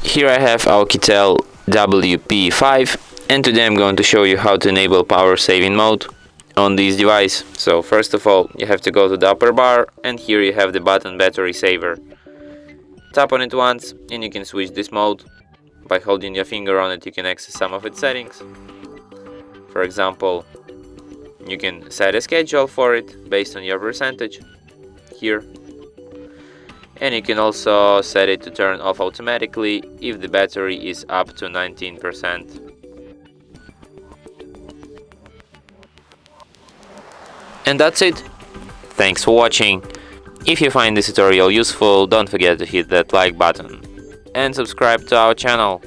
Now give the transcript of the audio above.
Here I have OUKITEL WP5, and today I'm going to show you how to enable power saving mode on this device. So first of all, you have to go to the upper bar, and here you have the button battery saver. Tap on it once and you can switch this mode. By holding your finger on it, you can access some of its settings. For example, you can set a schedule for it based on your percentage here. And you can also set it to turn off automatically if the battery is up to 19%. And that's it. Thanks for watching. If you find this tutorial useful, don't forget to hit that like button and subscribe to our channel.